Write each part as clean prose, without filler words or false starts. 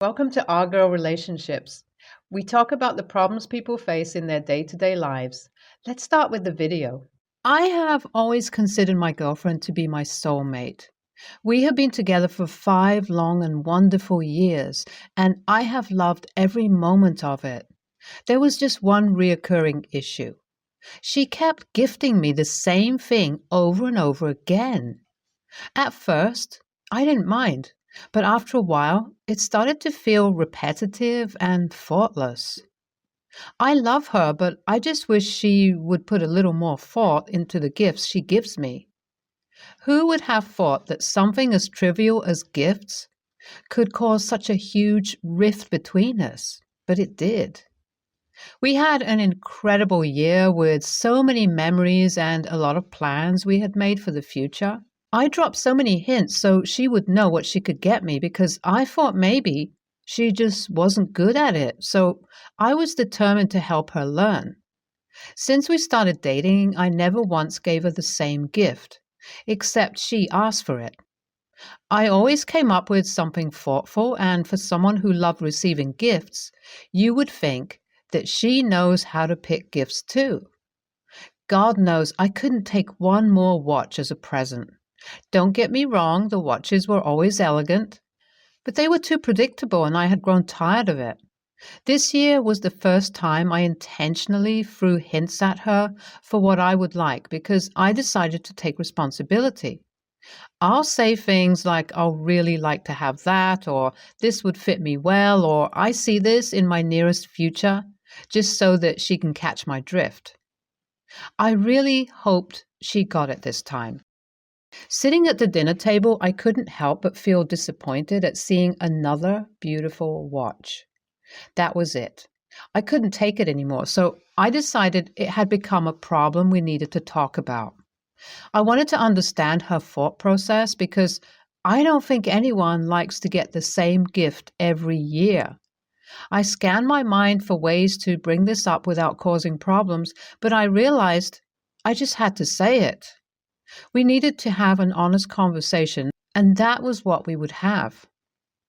Welcome to Our Girl Relationships. We talk about the problems people face in their day-to-day lives. Let's start with the video. I have always considered my girlfriend to be my soulmate. We have been together for 5 long and wonderful years, and I have loved every moment of it. There was just one reoccurring issue. She kept gifting me the same thing over and over again. At first, I didn't mind, but after a while, it started to feel repetitive and thoughtless. I love her, but I just wish she would put a little more thought into the gifts she gives me. Who would have thought that something as trivial as gifts could cause such a huge rift between us? But it did. We had an incredible year with so many memories and a lot of plans we had made for the future. I dropped so many hints so she would know what she could get me because I thought maybe she just wasn't good at it, so I was determined to help her learn. Since we started dating, I never once gave her the same gift, except she asked for it. I always came up with something thoughtful, and for someone who loved receiving gifts, you would think that she knows how to pick gifts too. God knows I couldn't take one more watch as a present. Don't get me wrong, the watches were always elegant, but they were too predictable and I had grown tired of it. This year was the first time I intentionally threw hints at her for what I would like because I decided to take responsibility. I'll say things like, I'll really like to have that, or this would fit me well, or I see this in my nearest future, just so that she can catch my drift. I really hoped she got it this time. Sitting at the dinner table, I couldn't help but feel disappointed at seeing another beautiful watch. That was it. I couldn't take it anymore, so I decided it had become a problem we needed to talk about. I wanted to understand her thought process because I don't think anyone likes to get the same gift every year. I scanned my mind for ways to bring this up without causing problems, but I realized I just had to say it. We needed to have an honest conversation, and that was what we would have.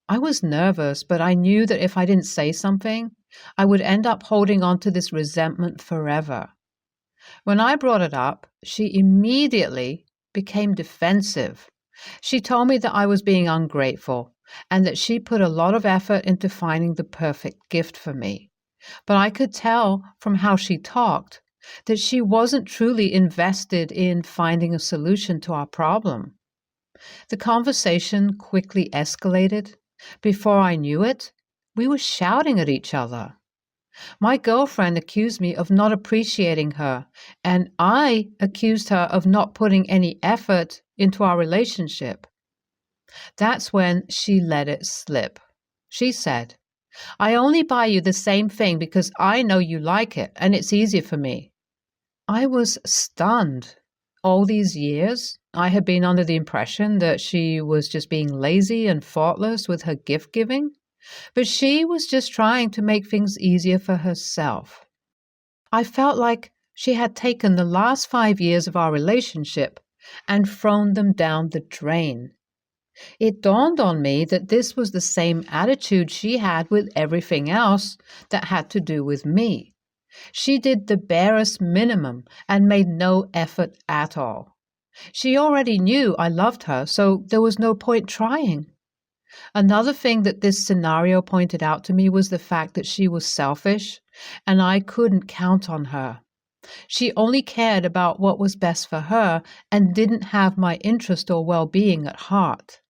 I was nervous, but I knew that if I didn't say something, I would end up holding on to this resentment forever. When I brought it up, she immediately became defensive. She told me that I was being ungrateful and that she put a lot of effort into finding the perfect gift for me. But I could tell from how she talked that she wasn't truly invested in finding a solution to our problem. The conversation quickly escalated. Before I knew it, we were shouting at each other. My girlfriend accused me of not appreciating her, and I accused her of not putting any effort into our relationship. That's when she let it slip. She said, "I only buy you the same thing because I know you like it, and it's easier for me." I was stunned. All these years, I had been under the impression that she was just being lazy and thoughtless with her gift giving, but she was just trying to make things easier for herself. I felt like she had taken the last 5 years of our relationship and thrown them down the drain. It dawned on me that this was the same attitude she had with everything else that had to do with me. She did the barest minimum and made no effort at all. She already knew I loved her, so there was no point trying. Another thing that this scenario pointed out to me was the fact that she was selfish, and I couldn't count on her. She only cared about what was best for her and didn't have my interest or well-being at heart.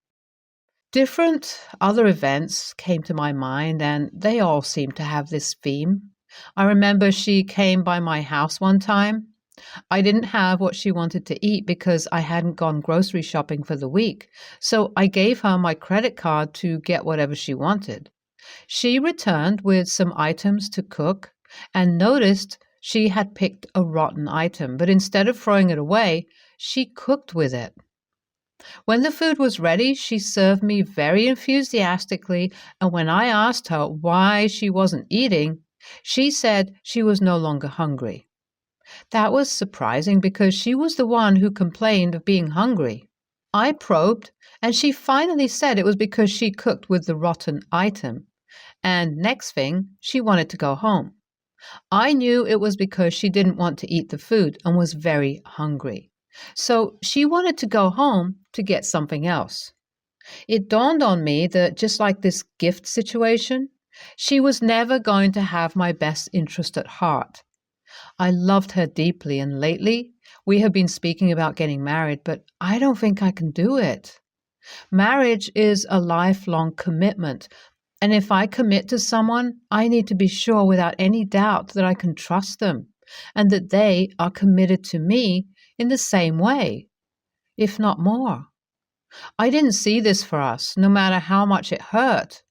Different other events came to my mind, and they all seemed to have this theme. I remember she came by my house one time. I didn't have what she wanted to eat because I hadn't gone grocery shopping for the week, so I gave her my credit card to get whatever she wanted. She returned with some items to cook and noticed she had picked a rotten item, but instead of throwing it away, she cooked with it. When the food was ready, she served me very enthusiastically, and when I asked her why she wasn't eating, she said she was no longer hungry. That was surprising because she was the one who complained of being hungry. I probed, and she finally said it was because she cooked with the rotten item, And next thing, she wanted to go home. I knew it was because she didn't want to eat the food and was very hungry. So she wanted to go home to get something else. It dawned on me that just like this gift situation, she was never going to have my best interest at heart. I loved her deeply, and lately we have been speaking about getting married, but I don't think I can do it. Marriage is a lifelong commitment, and if I commit to someone, I need to be sure without any doubt that I can trust them and that they are committed to me in the same way, if not more. I didn't see this for us, no matter how much it hurt.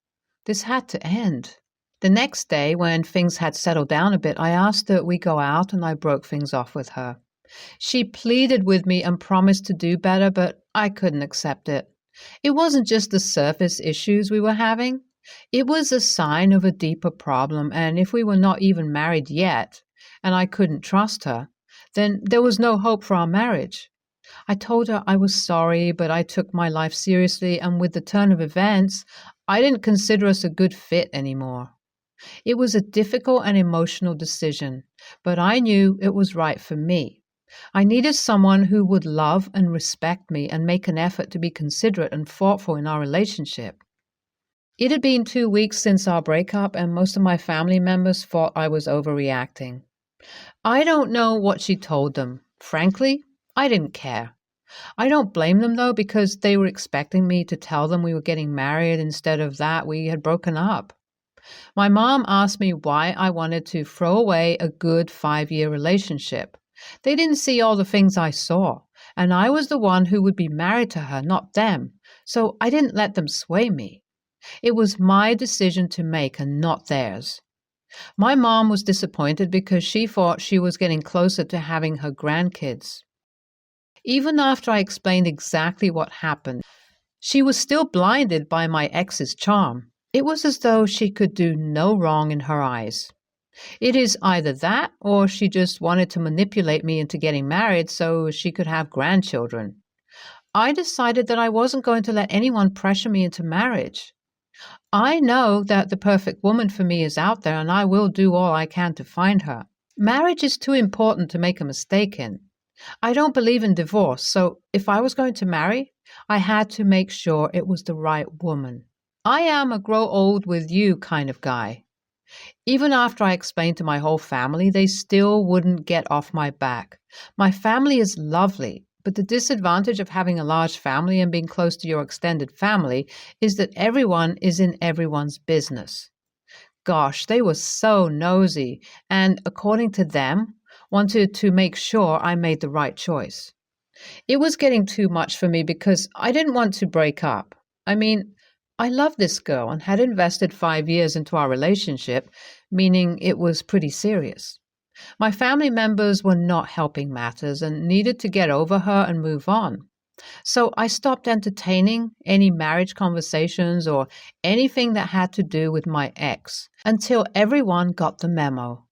This had to end. The next day, when things had settled down a bit, I asked that we go out and I broke things off with her. She pleaded with me and promised to do better, but I couldn't accept it. It wasn't just the surface issues we were having. It was a sign of a deeper problem, and if we were not even married yet, and I couldn't trust her, then there was no hope for our marriage. I told her I was sorry, but I took my life seriously, and with the turn of events, I didn't consider us a good fit anymore. It was a difficult and emotional decision, but I knew it was right for me. I needed someone who would love and respect me and make an effort to be considerate and thoughtful in our relationship. It had been 2 weeks since our breakup, and most of my family members thought I was overreacting. I don't know what she told them. Frankly, I didn't care. I don't blame them, though, because they were expecting me to tell them we were getting married. Instead of that, we had broken up. My mom asked me why I wanted to throw away a good 5-year relationship. They didn't see all the things I saw, and I was the one who would be married to her, not them, so I didn't let them sway me. It was my decision to make and not theirs. My mom was disappointed because she thought she was getting closer to having her grandkids. Even after I explained exactly what happened, she was still blinded by my ex's charm. It was as though she could do no wrong in her eyes. It is either that or she just wanted to manipulate me into getting married so she could have grandchildren. I decided that I wasn't going to let anyone pressure me into marriage. I know that the perfect woman for me is out there, and I will do all I can to find her. Marriage is too important to make a mistake in. I don't believe in divorce, so if I was going to marry, I had to make sure it was the right woman. I am a grow old with you kind of guy. Even after I explained to my whole family, they still wouldn't get off my back. My family is lovely, but the disadvantage of having a large family and being close to your extended family is that everyone is in everyone's business. Gosh, they were so nosy, and according to them, wanted to make sure I made the right choice. It was getting too much for me because I didn't want to break up. I mean, I loved this girl and had invested 5 years into our relationship, meaning it was pretty serious. My family members were not helping matters and needed to get over her and move on. So I stopped entertaining any marriage conversations or anything that had to do with my ex until everyone got the memo.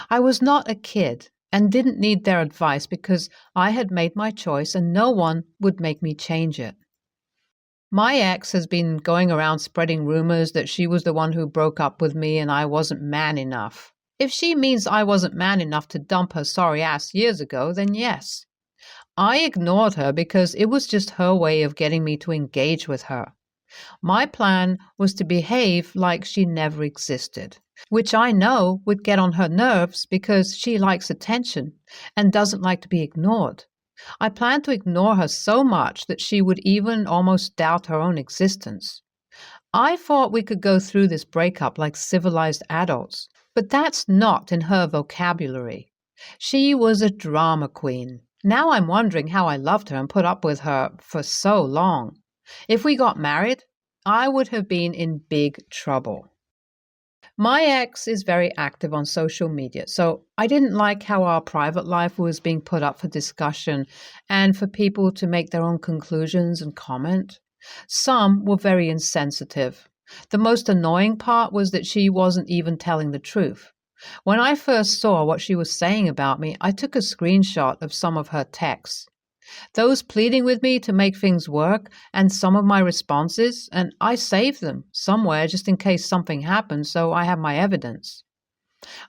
I was not a kid and didn't need their advice because I had made my choice and no one would make me change it. My ex has been going around spreading rumors that she was the one who broke up with me and I wasn't man enough. If she means I wasn't man enough to dump her sorry ass years ago, then yes. I ignored her because it was just her way of getting me to engage with her. My plan was to behave like she never existed, which I know would get on her nerves because she likes attention and doesn't like to be ignored. I planned to ignore her so much that she would even almost doubt her own existence. I thought we could go through this breakup like civilized adults, but that's not in her vocabulary. She was a drama queen. Now I'm wondering how I loved her and put up with her for so long. If we got married, I would have been in big trouble. My ex is very active on social media, so I didn't like how our private life was being put up for discussion and for people to make their own conclusions and comment. Some were very insensitive. The most annoying part was that she wasn't even telling the truth. When I first saw what she was saying about me, I took a screenshot of some of her texts. Those pleading with me to make things work, and some of my responses, and I saved them somewhere just in case something happens, so I have my evidence.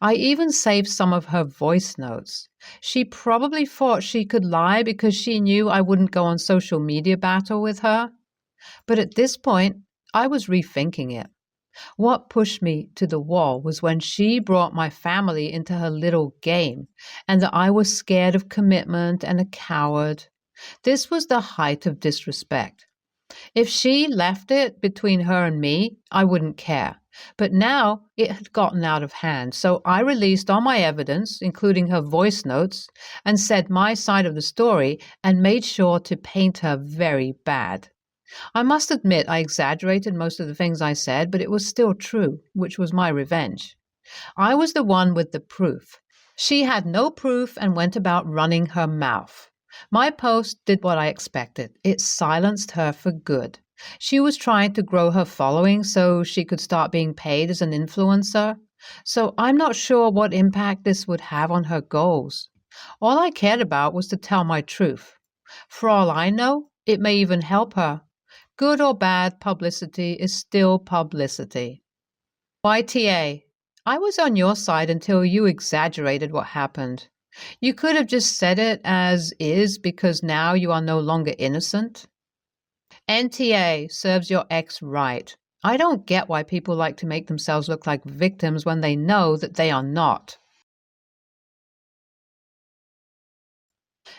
I even saved some of her voice notes. She probably thought she could lie because she knew I wouldn't go on social media battle with her. But at this point, I was rethinking it. What pushed me to the wall was when she brought my family into her little game, and that I was scared of commitment and a coward. This was the height of disrespect. If she left it between her and me, I wouldn't care. But now it had gotten out of hand, so I released all my evidence, including her voice notes, and said my side of the story and made sure to paint her very bad. I must admit I exaggerated most of the things I said, but it was still true, which was my revenge. I was the one with the proof. She had no proof and went about running her mouth. My post did what I expected. It silenced her for good. She was trying to grow her following so she could start being paid as an influencer. So I'm not sure what impact this would have on her goals. All I cared about was to tell my truth. For all I know, it may even help her. Good or bad publicity is still publicity. YTA, I was on your side until you exaggerated what happened. You could have just said it as is because now you are no longer innocent. NTA, serves your ex right. I don't get why people like to make themselves look like victims when they know that they are not.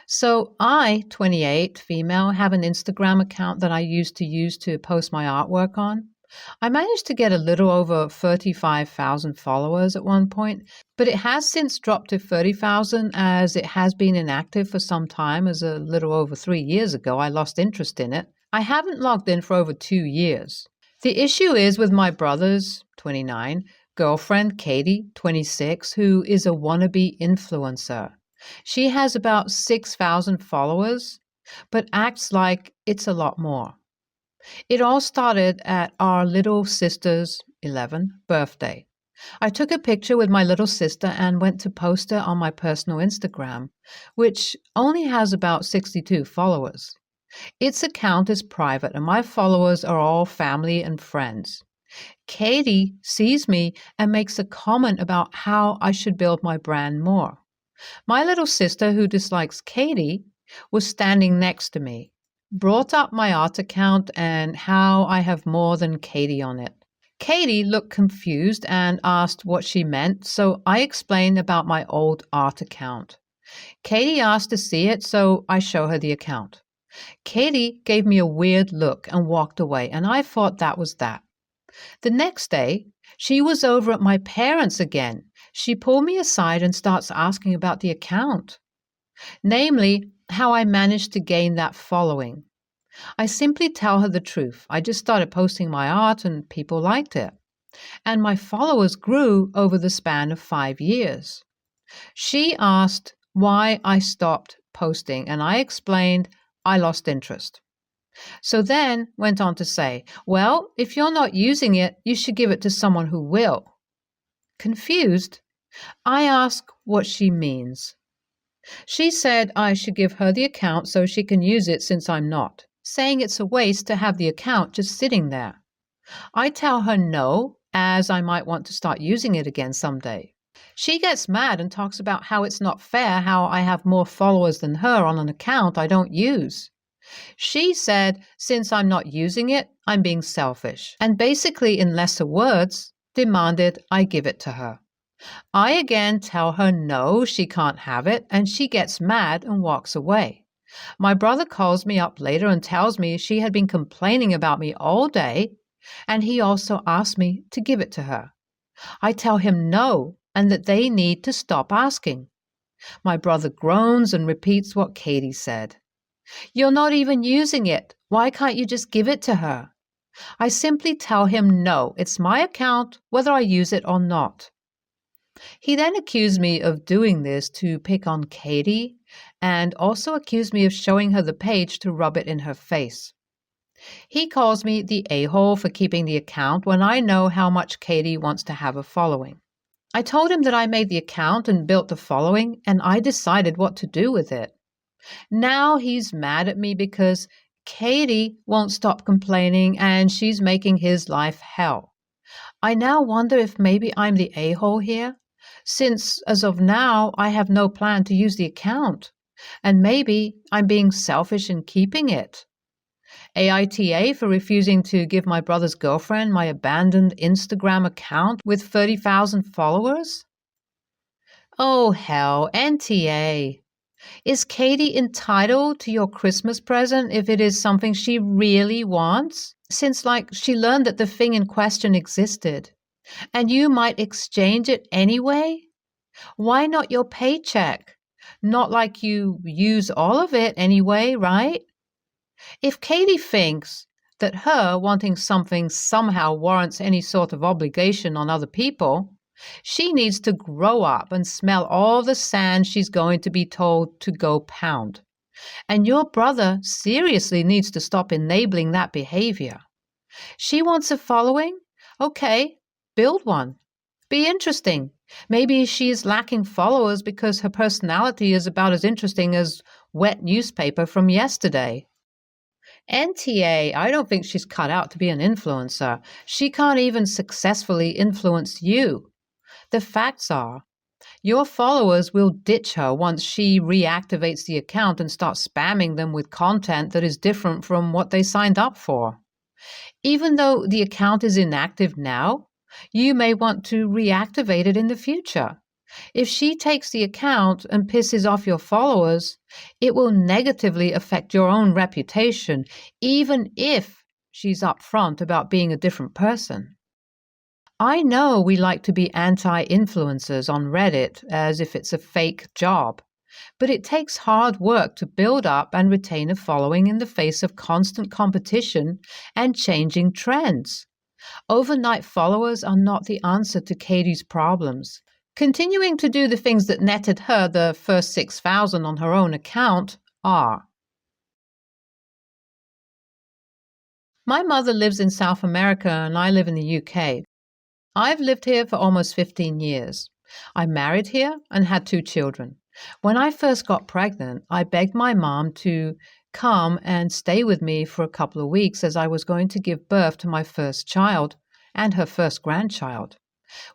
So I, 28, female, have an Instagram account that I used to post my artwork on. I managed to get a little over 35,000 followers at one point, but it has since dropped to 30,000 as it has been inactive for some time. As a little over 3 years ago, I lost interest in it. I haven't logged in for over 2 years. The issue is with my brother's, 29, girlfriend, Katie, 26, who is a wannabe influencer. She has about 6,000 followers, but acts like it's a lot more. It all started at our little sister's 11th birthday. I took a picture with my little sister and went to post it on my personal Instagram, which only has about 62 followers. Its account is private and my followers are all family and friends. Katie sees me and makes a comment about how I should build my brand more. My little sister, who dislikes Katie, was standing next to me, brought up my art account and how I have more than Katie on it. Katie looked confused and asked what she meant, so I explained about my old art account. Katie asked to see it, so I show her the account. Katie gave me a weird look and walked away, and I thought that was that. The next day, she was over at my parents' again. She pulled me aside and starts asking about the account, namely, how I managed to gain that following. I simply tell her the truth. I just started posting my art and people liked it. And my followers grew over the span of 5 years. She asked why I stopped posting, and I explained I lost interest. So then went on to say, well, if you're not using it, you should give it to someone who will. Confused, I ask what she means. She said I should give her the account so she can use it since I'm not, saying it's a waste to have the account just sitting there. I tell her no, as I might want to start using it again someday. She gets mad and talks about how it's not fair how I have more followers than her on an account I don't use. She said since I'm not using it, I'm being selfish, and basically in lesser words, demanded I give it to her. I again tell her no, she can't have it, and she gets mad and walks away. My brother calls me up later and tells me she had been complaining about me all day, and he also asked me to give it to her. I tell him no, and that they need to stop asking. My brother groans and repeats what Katie said. You're not even using it. Why can't you just give it to her? I simply tell him no, it's my account, whether I use it or not. He then accused me of doing this to pick on Katie and also accused me of showing her the page to rub it in her face. He calls me the a-hole for keeping the account when I know how much Katie wants to have a following. I told him that I made the account and built the following, and I decided what to do with it. Now he's mad at me because Katie won't stop complaining and she's making his life hell. I now wonder if maybe I'm the a-hole here, since as of now I have no plan to use the account, and maybe I'm being selfish in keeping it. AITA for refusing to give my brother's girlfriend my abandoned Instagram account with 30,000 followers? Oh hell, NTA. Is Katie entitled to your Christmas present if it is something she really wants? Since, like, she learned that the thing in question existed, and you might exchange it anyway? Why not your paycheck? Not like you use all of it anyway, right? If Katie thinks that her wanting something somehow warrants any sort of obligation on other people, she needs to grow up and smell all the sand she's going to be told to go pound. And your brother seriously needs to stop enabling that behavior. She wants a following? Okay, build one. Be interesting. Maybe she is lacking followers because her personality is about as interesting as wet newspaper from yesterday. NTA, I don't think she's cut out to be an influencer. She can't even successfully influence you. The facts are, your followers will ditch her once she reactivates the account and starts spamming them with content that is different from what they signed up for. Even though the account is inactive now, you may want to reactivate it in the future. If she takes the account and pisses off your followers, it will negatively affect your own reputation, even if she's upfront about being a different person. I know we like to be anti-influencers on Reddit as if it's a fake job, but it takes hard work to build up and retain a following in the face of constant competition and changing trends. Overnight followers are not the answer to Katie's problems. Continuing to do the things that netted her the first 6,000 on her own account are. My mother lives in South America and I live in the UK. I've lived here for almost 15 years. I married here and had 2 children. When I first got pregnant, I begged my mom to come and stay with me for a couple of weeks as I was going to give birth to my first child and her first grandchild.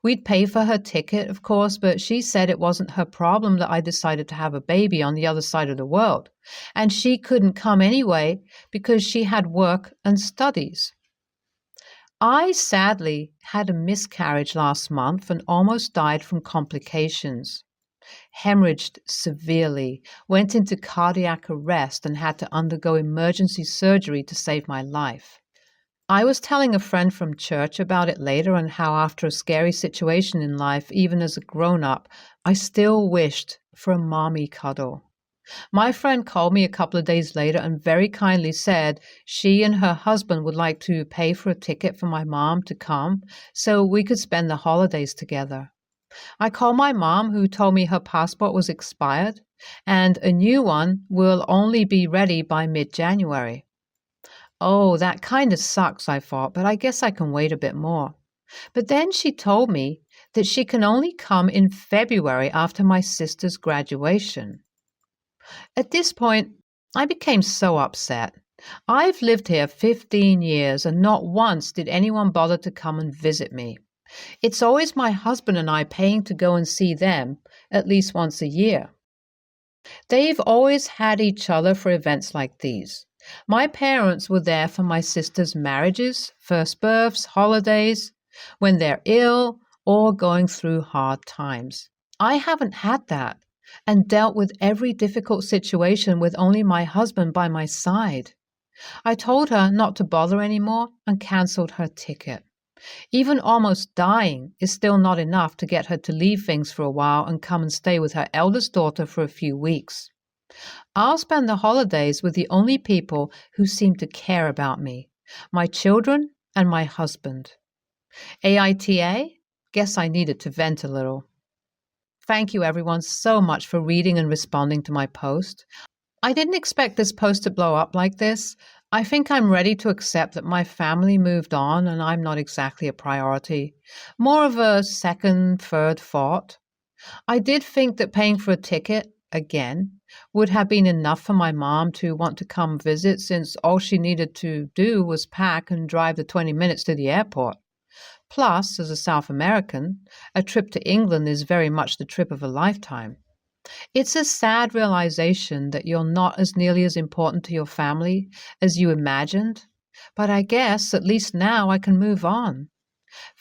We'd pay for her ticket, of course, but she said it wasn't her problem that I decided to have a baby on the other side of the world, and she couldn't come anyway because she had work and studies. I sadly had a miscarriage last month and almost died from complications. Hemorrhaged severely, went into cardiac arrest and had to undergo emergency surgery to save my life. I was telling a friend from church about it later and how after a scary situation in life, even as a grown-up, I still wished for a mommy cuddle. My friend called me a couple of days later and very kindly said she and her husband would like to pay for a ticket for my mom to come so we could spend the holidays together. I called my mom, who told me her passport was expired and a new one will only be ready by mid-January. Oh, that kind of sucks, I thought, but I guess I can wait a bit more. But then she told me that she can only come in February after my sister's graduation. At this point, I became so upset. I've lived here 15 years and not once did anyone bother to come and visit me. It's always my husband and I paying to go and see them at least once a year. They've always had each other for events like these. My parents were there for my sister's marriages, first births, holidays, when they're ill or going through hard times. I haven't had that and dealt with every difficult situation with only my husband by my side. I told her not to bother anymore and cancelled her ticket. Even almost dying is still not enough to get her to leave things for a while and come and stay with her eldest daughter for a few weeks. I'll spend the holidays with the only people who seem to care about me, my children and my husband. AITA? Guess I needed to vent a little. Thank you everyone so much for reading and responding to my post. I didn't expect this post to blow up like this. I think I'm ready to accept that my family moved on and I'm not exactly a priority. More of a second, third thought. I did think that paying for a ticket, again, would have been enough for my mom to want to come visit since all she needed to do was pack and drive the 20 minutes to the airport. Plus, as a South American, a trip to England is very much the trip of a lifetime. It's a sad realization that you're not as nearly as important to your family as you imagined, but I guess at least now I can move on.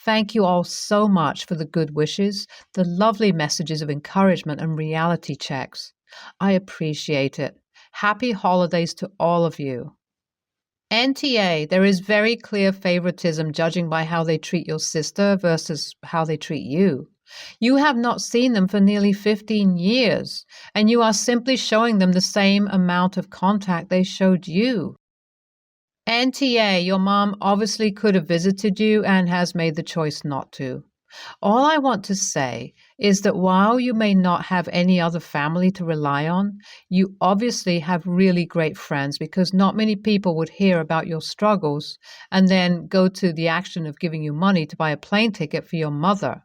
Thank you all so much for the good wishes, the lovely messages of encouragement and reality checks. I appreciate it. Happy holidays to all of you. NTA, there is very clear favoritism judging by how they treat your sister versus how they treat you. You have not seen them for nearly 15 years, and you are simply showing them the same amount of contact they showed you. NTA, your mom obviously could have visited you and has made the choice not to. All I want to say is that while you may not have any other family to rely on, you obviously have really great friends because not many people would hear about your struggles and then go to the action of giving you money to buy a plane ticket for your mother.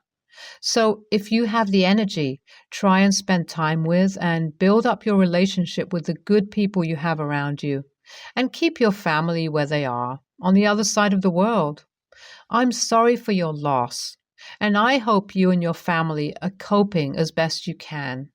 So if you have the energy, try and spend time with and build up your relationship with the good people you have around you and keep your family where they are, on the other side of the world. I'm sorry for your loss, and I hope you and your family are coping as best you can.